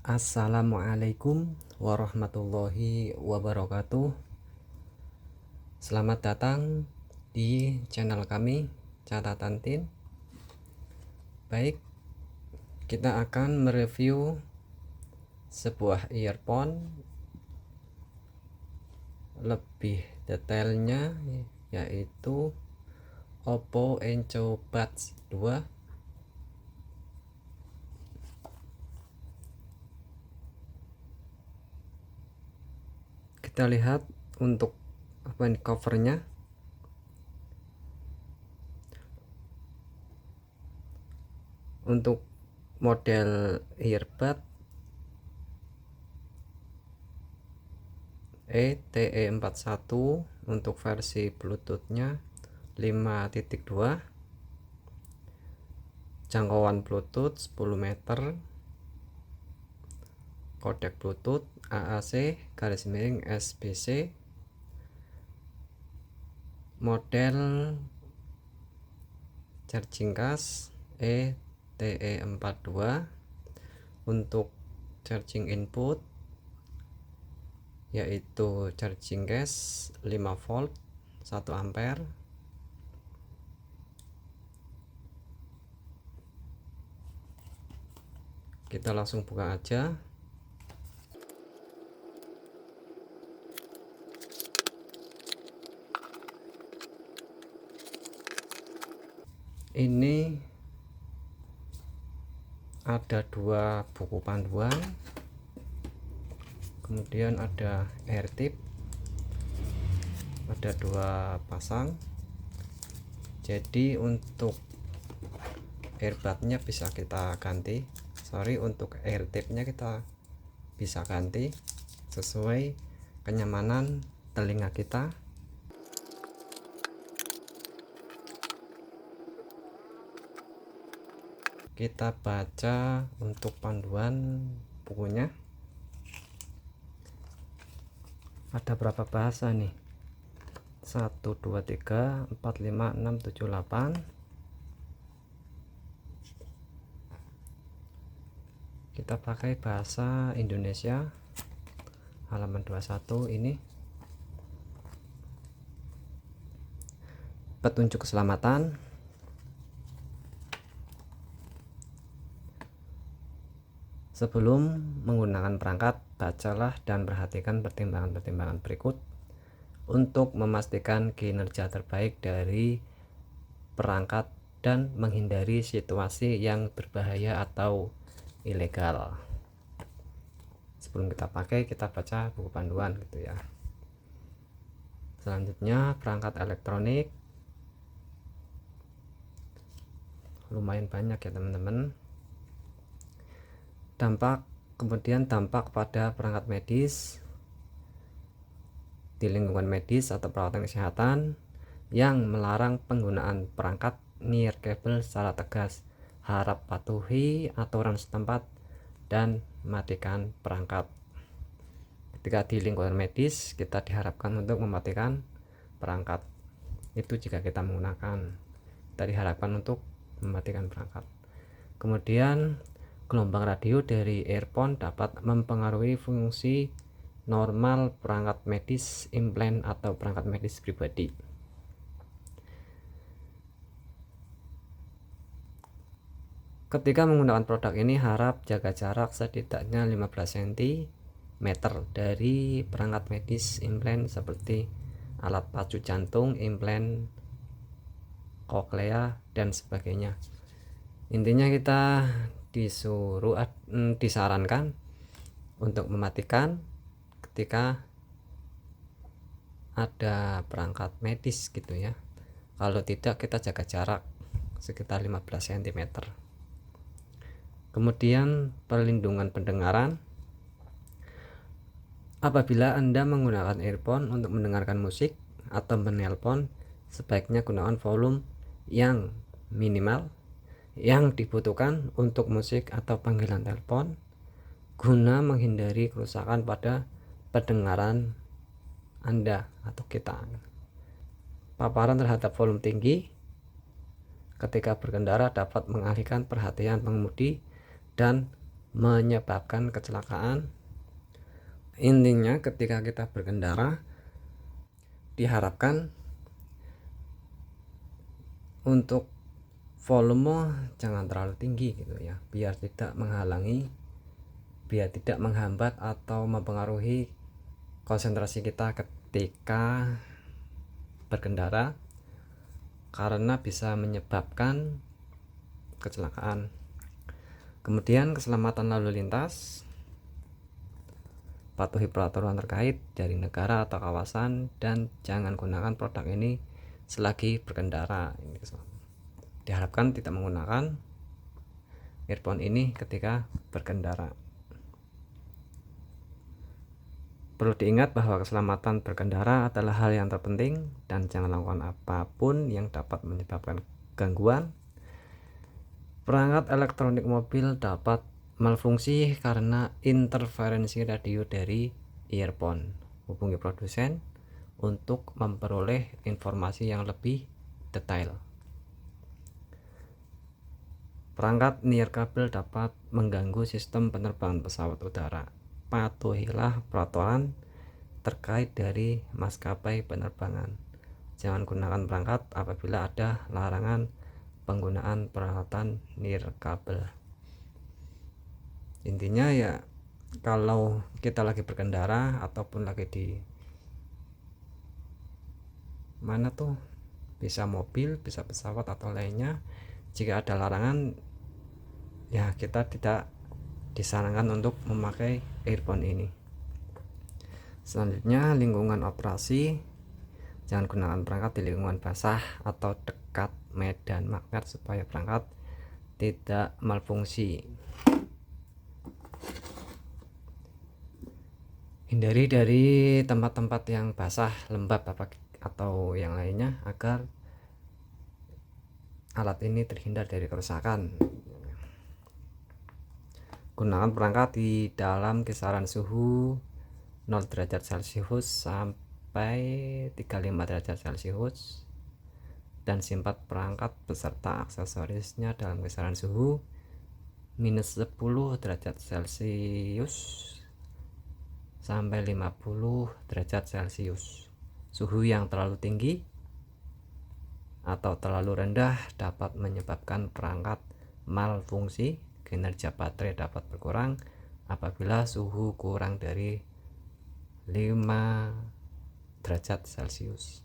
Assalamualaikum warahmatullahi wabarakatuh. Selamat datang di channel kami Catatan Tin. Baik, kita akan mereview sebuah earphone lebih detailnya, yaitu Oppo Enco Buds 2. Kita lihat untuk covernya. Untuk model earbud ETE41 untuk versi Bluetoothnya 5.2, jangkauan Bluetooth 10 meter, kodek Bluetooth AAC/SBC, model charging case ETE42. Untuk charging input yaitu charging case 5 volt 1 ampere. Kita langsung buka aja. Ini ada 2 buku panduan, kemudian ada air tip, ada 2 pasang. Jadi untuk earbudnya bisa kita ganti, untuk air tipnya kita bisa ganti sesuai kenyamanan telinga kita. Kita baca untuk panduan bukunya. Ada berapa bahasa nih? 1, 2, 3, 4, 5, 6, 7, 8. Kita pakai bahasa Indonesia, halaman 21 ini. Petunjuk keselamatan. Sebelum menggunakan perangkat, bacalah dan perhatikan pertimbangan-pertimbangan berikut untuk memastikan kinerja terbaik dari perangkat dan menghindari situasi yang berbahaya atau ilegal. Sebelum kita pakai, kita baca buku panduan gitu ya. Selanjutnya, perangkat elektronik. Lumayan banyak ya teman-teman. Kemudian dampak pada perangkat medis di lingkungan medis atau perawatan kesehatan yang melarang penggunaan perangkat nirkabel secara tegas. Harap patuhi aturan setempat dan matikan perangkat. Ketika di lingkungan medis, kita diharapkan untuk mematikan perangkat. Itu jika kita menggunakan, kita diharapkan untuk mematikan perangkat. Kemudian gelombang radio dari earphone dapat mempengaruhi fungsi normal perangkat medis implan atau perangkat medis pribadi. Ketika menggunakan produk ini, harap jaga jarak setidaknya 15 cm dari perangkat medis implan seperti alat pacu jantung, implan koklea dan sebagainya. Intinya kita disarankan untuk mematikan ketika ada perangkat medis gitu ya. Kalau tidak, kita jaga jarak sekitar 15 cm. Kemudian perlindungan pendengaran. Apabila Anda menggunakan earphone untuk mendengarkan musik atau menelpon, sebaiknya gunakan volume yang minimal yang dibutuhkan untuk musik atau panggilan telepon guna menghindari kerusakan pada pendengaran Anda atau kita. Paparan terhadap volume tinggi ketika berkendara dapat mengalihkan perhatian pengemudi dan menyebabkan kecelakaan. Intinya ketika kita berkendara diharapkan untuk volume jangan terlalu tinggi gitu ya, biar tidak menghambat atau mempengaruhi konsentrasi kita ketika berkendara, karena bisa menyebabkan kecelakaan. Kemudian keselamatan lalu lintas, patuhi peraturan terkait dari negara atau kawasan dan jangan gunakan produk ini selagi berkendara. Diharapkan tidak menggunakan earphone ini ketika berkendara. Perlu diingat bahwa keselamatan berkendara adalah hal yang terpenting dan jangan lakukan apapun yang dapat menyebabkan gangguan. Perangkat elektronik mobil dapat malfungsi karena interferensi radio dari earphone. Hubungi produsen untuk memperoleh informasi yang lebih detail. Perangkat nirkabel dapat mengganggu sistem penerbangan pesawat udara. Patuhilah peraturan terkait dari maskapai penerbangan. Jangan gunakan perangkat apabila ada larangan penggunaan peralatan nirkabel. Intinya ya, kalau kita lagi berkendara ataupun lagi di mana tuh, bisa mobil, bisa pesawat atau lainnya, jika ada larangan ya kita tidak disarankan untuk memakai earphone ini. Selanjutnya, lingkungan operasi, jangan gunakan perangkat di lingkungan basah atau dekat medan magnet supaya perangkat tidak malfungsi. Hindari dari tempat-tempat yang basah, lembab atau yang lainnya agar alat ini terhindar dari kerusakan. Gunakan perangkat di dalam kisaran suhu 0 derajat Celcius sampai 35 derajat Celcius dan simpan perangkat beserta aksesorisnya dalam kisaran suhu minus 10 derajat Celcius sampai 50 derajat Celcius. Suhu yang terlalu tinggi atau terlalu rendah dapat menyebabkan perangkat malfungsi. Kinerja baterai dapat berkurang apabila suhu kurang dari 5 derajat Celcius.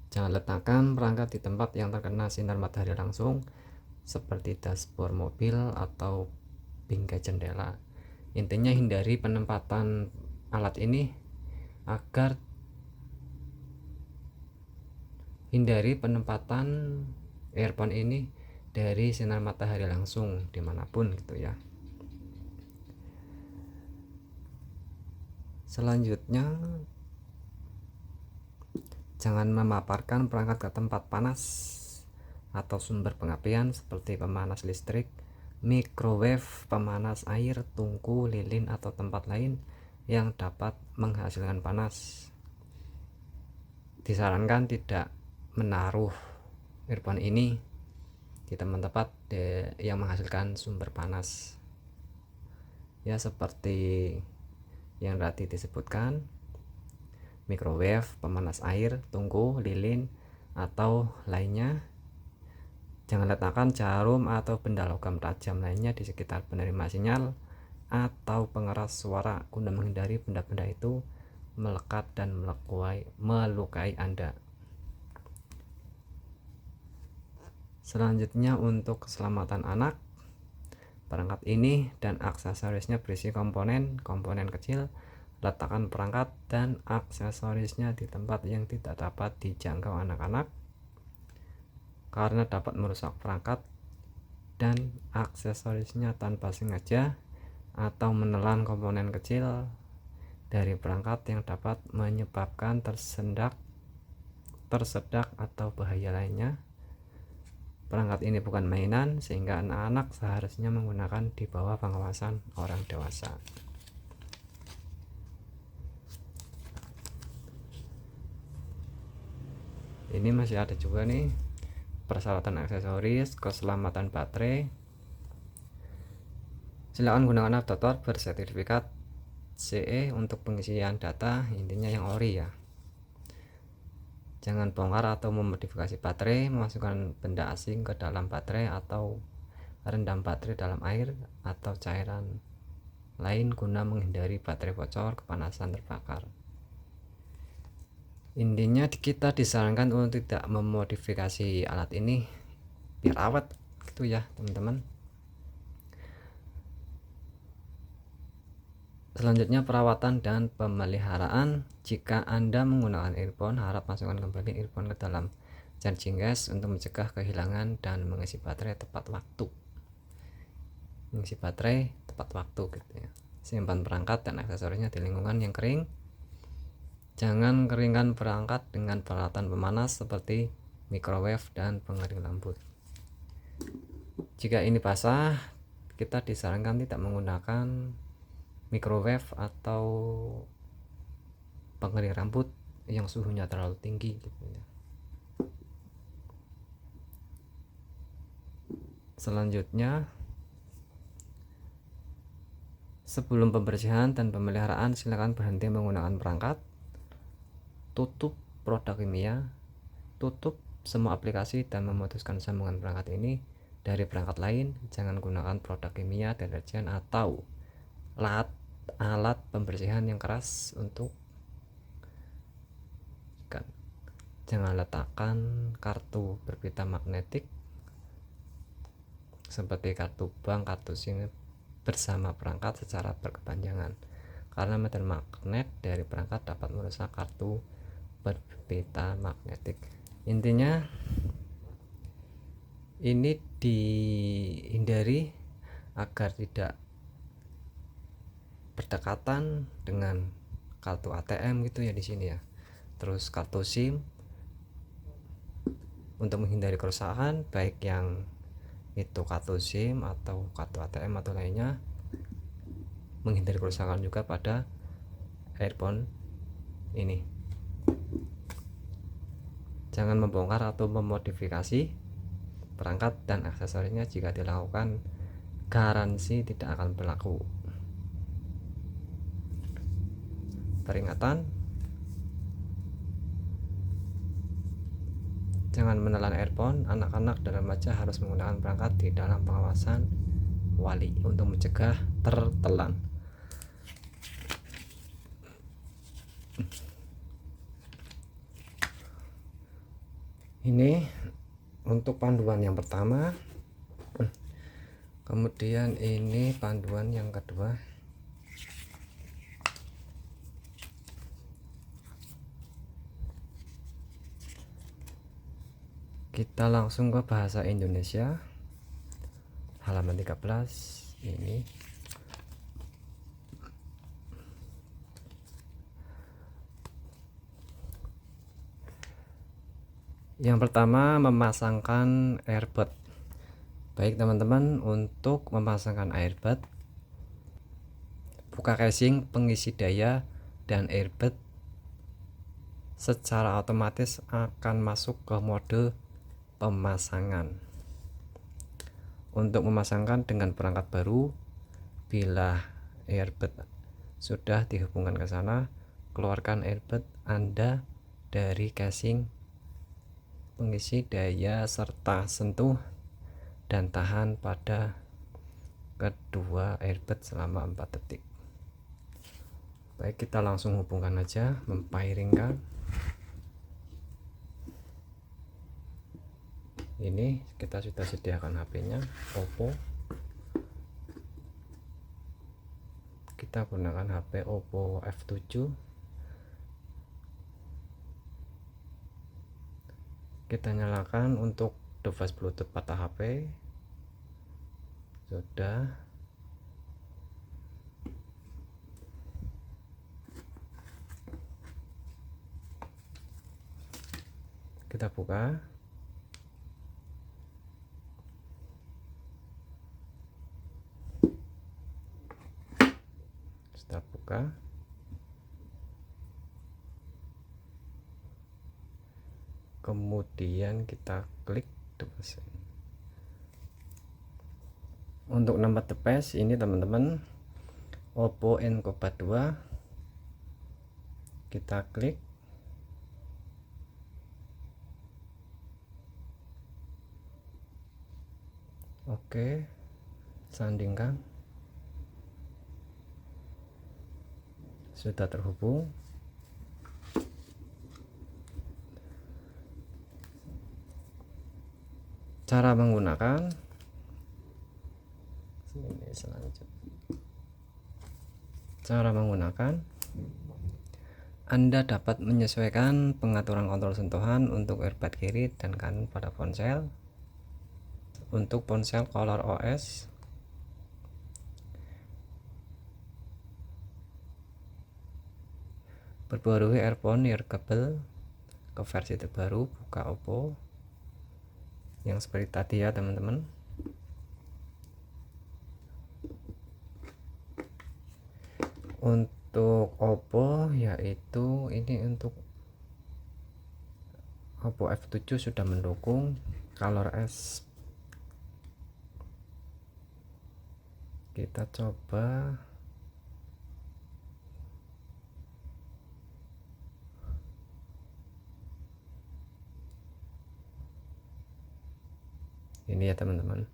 Jangan letakkan perangkat di tempat yang terkena sinar matahari langsung seperti dashboard mobil atau bingkai jendela. Intinya hindari penempatan alat ini agar earphone ini dari sinar matahari langsung dimanapun gitu ya. Selanjutnya, jangan memaparkan perangkat ke tempat panas atau sumber pengapian seperti pemanas listrik, microwave, pemanas air, tungku, lilin atau tempat lain yang dapat menghasilkan panas. Disarankan tidak menaruh earphone ini di tempat yang menghasilkan sumber panas ya, seperti yang tadi disebutkan, microwave, pemanas air, tungku, lilin atau lainnya. Jangan letakkan jarum atau benda logam tajam lainnya di sekitar penerima sinyal atau pengeras suara guna menghindari benda-benda itu melekat dan melukai Anda. Selanjutnya, untuk keselamatan anak, perangkat ini dan aksesorisnya berisi komponen kecil. Letakkan perangkat dan aksesorisnya di tempat yang tidak dapat dijangkau anak-anak karena dapat merusak perangkat dan aksesorisnya tanpa sengaja atau menelan komponen kecil dari perangkat yang dapat menyebabkan tersedak atau bahaya lainnya. Perangkat ini bukan mainan sehingga anak-anak seharusnya menggunakan di bawah pengawasan orang dewasa. Ini masih ada juga nih persyaratan aksesoris keselamatan baterai. Silakan gunakan adaptor bersertifikat CE untuk pengisian data, intinya yang ori ya. Jangan bongkar atau memodifikasi baterai, memasukkan benda asing ke dalam baterai atau rendam baterai dalam air atau cairan lain guna menghindari baterai bocor, kepanasan, terbakar. Intinya kita disarankan untuk tidak memodifikasi alat ini biar awet gitu ya teman-teman. Selanjutnya perawatan dan pemeliharaan. Jika Anda menggunakan earphone, harap masukkan kembali earphone ke dalam charging case untuk mencegah kehilangan dan mengisi baterai tepat waktu. Mengisi baterai tepat waktu gitu ya. Simpan perangkat dan aksesorisnya di lingkungan yang kering. Jangan keringkan perangkat dengan peralatan pemanas seperti microwave dan pengering rambut. Jika ini basah, kita disarankan tidak menggunakan microwave atau pengering rambut yang suhunya terlalu tinggi gitu ya. Selanjutnya, sebelum pembersihan dan pemeliharaan, silakan berhenti menggunakan perangkat. Tutup produk kimia, tutup semua aplikasi dan memutuskan sambungan perangkat ini dari perangkat lain. Jangan gunakan produk kimia, deterjen atau alat pembersihan yang keras untuk ikan. Jangan letakkan kartu berpita magnetik seperti kartu bank, kartu SIM bersama perangkat secara berkepanjangan, karena medan magnet dari perangkat dapat merusak kartu berpita magnetik. Intinya ini dihindari agar tidak berdekatan dengan kartu ATM gitu ya di sini ya. Terus kartu SIM untuk menghindari kerusakan, baik yang itu kartu SIM atau kartu ATM atau lainnya, menghindari kerusakan juga pada earphone ini. Jangan membongkar atau memodifikasi perangkat dan aksesorisnya. Jika dilakukan, garansi tidak akan berlaku. Peringatan: jangan menelan earphone. Anak-anak dan remaja harus menggunakan perangkat di dalam pengawasan wali untuk mencegah tertelan. Ini untuk panduan yang pertama, kemudian ini panduan yang kedua. Kita langsung ke bahasa Indonesia, halaman 13 ini. Yang pertama, memasangkan earbud. Baik teman-teman, untuk memasangkan earbud, buka casing pengisi daya dan earbud secara otomatis akan masuk ke mode pemasangan. Untuk memasangkan dengan perangkat baru, bila earbud sudah dihubungkan ke sana, keluarkan earbud Anda dari casing pengisi daya serta sentuh dan tahan pada kedua earbud selama 4 detik. Baik, kita langsung hubungkan aja, mempairingkan. Ini kita sudah sediakan HP-nya Oppo. Kita gunakan HP Oppo F7. Kita nyalakan untuk device Bluetooth pada HP. Sudah. Kita buka. Kita buka. Kemudian kita klik device. Untuk number device ini teman-teman Oppo Enco 2, kita klik. Oke, sandingkan. Sudah terhubung. Cara menggunakan ini selanjutnya. Cara menggunakan, Anda dapat menyesuaikan pengaturan kontrol sentuhan untuk airbag kiri dan kanan pada ponsel. Untuk ponsel Color OS, perbarui earphone earcable ke versi terbaru, buka Oppo yang seperti tadi ya teman-teman. Untuk Oppo yaitu ini untuk Oppo F7 sudah mendukung Color S. Kita coba ini ya teman-teman.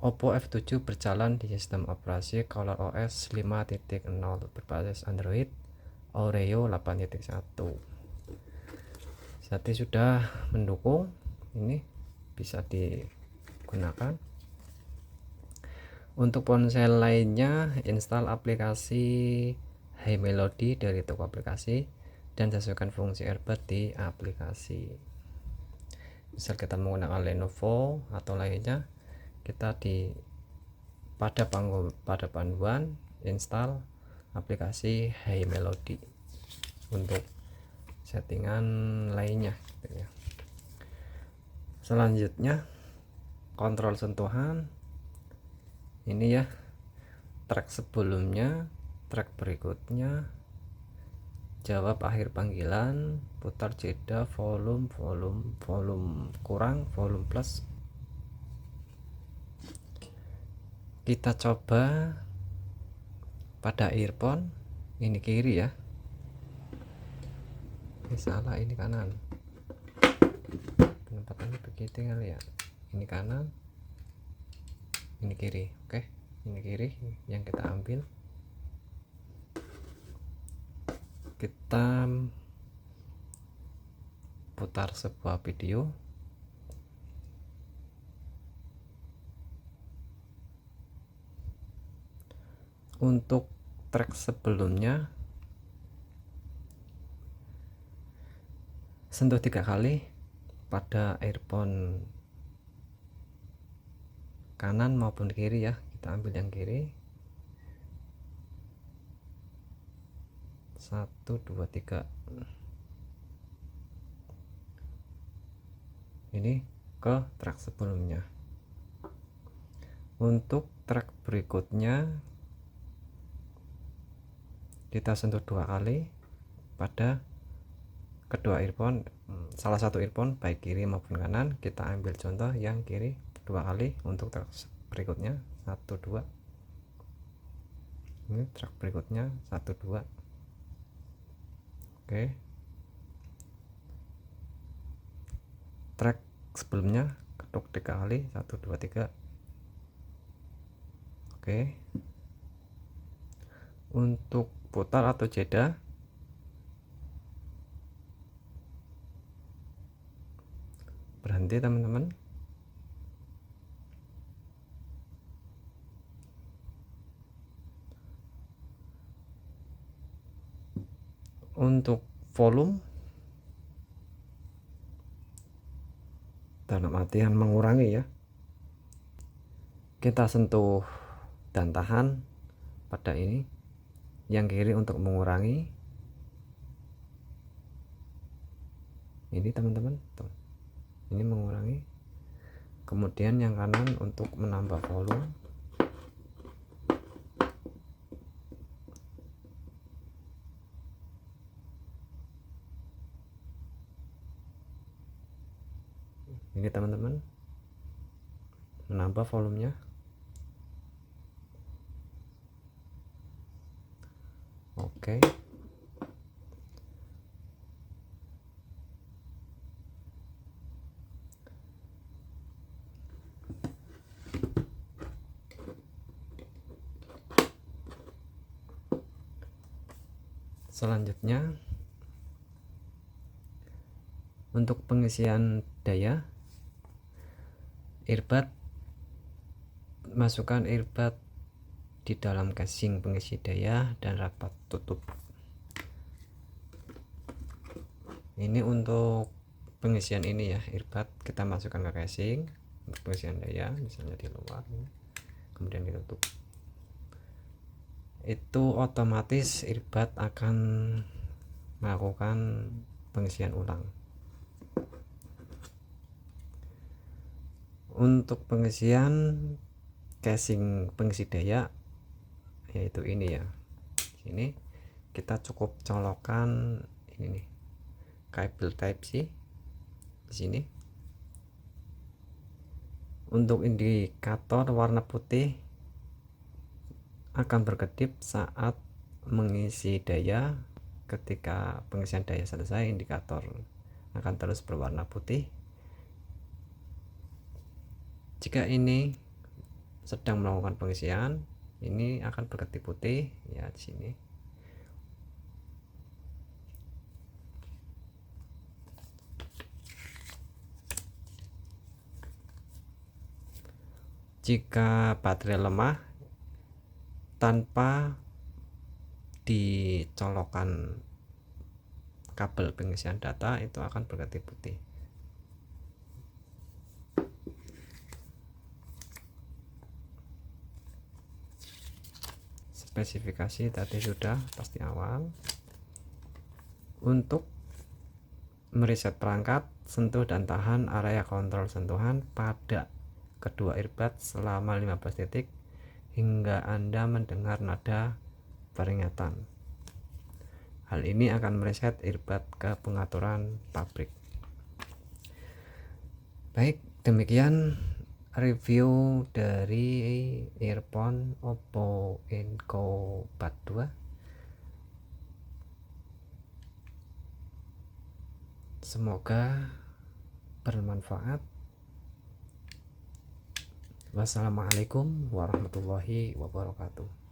Oppo F7 berjalan di sistem operasi Color OS 5.0 berbasis Android Oreo 8.1. Saat ini sudah mendukung, ini bisa digunakan. Untuk ponsel lainnya, install aplikasi Hey Melody dari toko aplikasi dan sesuaikan fungsi airbag di aplikasi. Misal kita menggunakan Lenovo atau lainnya, kita pada panduan install aplikasi Hey Melody untuk settingan lainnya gitu ya. Selanjutnya kontrol sentuhan ini ya, track sebelumnya, track berikutnya, jawab akhir panggilan, putar jeda, volume kurang, volume plus. Kita coba pada earphone, ini kiri ya, ini salah, ini kanan, penempatannya begitu kali ya, ini kanan, ini kiri. Oke, ini kiri yang kita ambil. Kita putar sebuah video. Untuk track sebelumnya sentuh 3 kali pada earphone kanan maupun kiri ya. Kita ambil yang kiri. 1 2 3. Ini ke track sebelumnya. Untuk track berikutnya kita sentuh 2 kali pada kedua earphone, salah satu earphone baik kiri maupun kanan. Kita ambil contoh yang kiri 2 kali. Untuk track berikutnya 1 2. Ini track berikutnya 1 2. Oke, track sebelumnya ketuk 3 kali, 1 2 3. Oke, untuk putar atau jeda berhenti teman-teman. Untuk volume dalam artian mengurangi ya, kita sentuh dan tahan pada ini yang kiri untuk mengurangi. Ini teman-teman, ini mengurangi. Kemudian yang kanan untuk menambah volume. Ini teman-teman, menambah volumenya. Oke. Selanjutnya untuk pengisian daya earbud, masukkan earbud di dalam casing pengisi daya dan rapat tutup. Ini untuk pengisian ini ya, earbud kita masukkan ke casing untuk pengisian daya, misalnya di luar, kemudian ditutup. Itu otomatis earbud akan melakukan pengisian ulang. Untuk pengisian casing pengisi daya yaitu ini ya, ini kita cukup colokan ini nih, kabel type C di sini. Untuk indikator warna putih akan berkedip saat mengisi daya. Ketika pengisian daya selesai, indikator akan terus berwarna putih. Jika ini sedang melakukan pengisian, ini akan berkedip putih ya di sini. Jika baterai lemah tanpa dicolokkan kabel pengisian data, itu akan berkedip putih. Spesifikasi tadi sudah pasti awal. Untuk mereset perangkat, sentuh dan tahan area kontrol sentuhan pada kedua earbud selama 15 detik hingga Anda mendengar nada peringatan. Hal ini akan mereset earbud ke pengaturan pabrik. Baik, demikian review dari earphone Oppo Enco Bud 2. Semoga bermanfaat. Wassalamualaikum warahmatullahi wabarakatuh.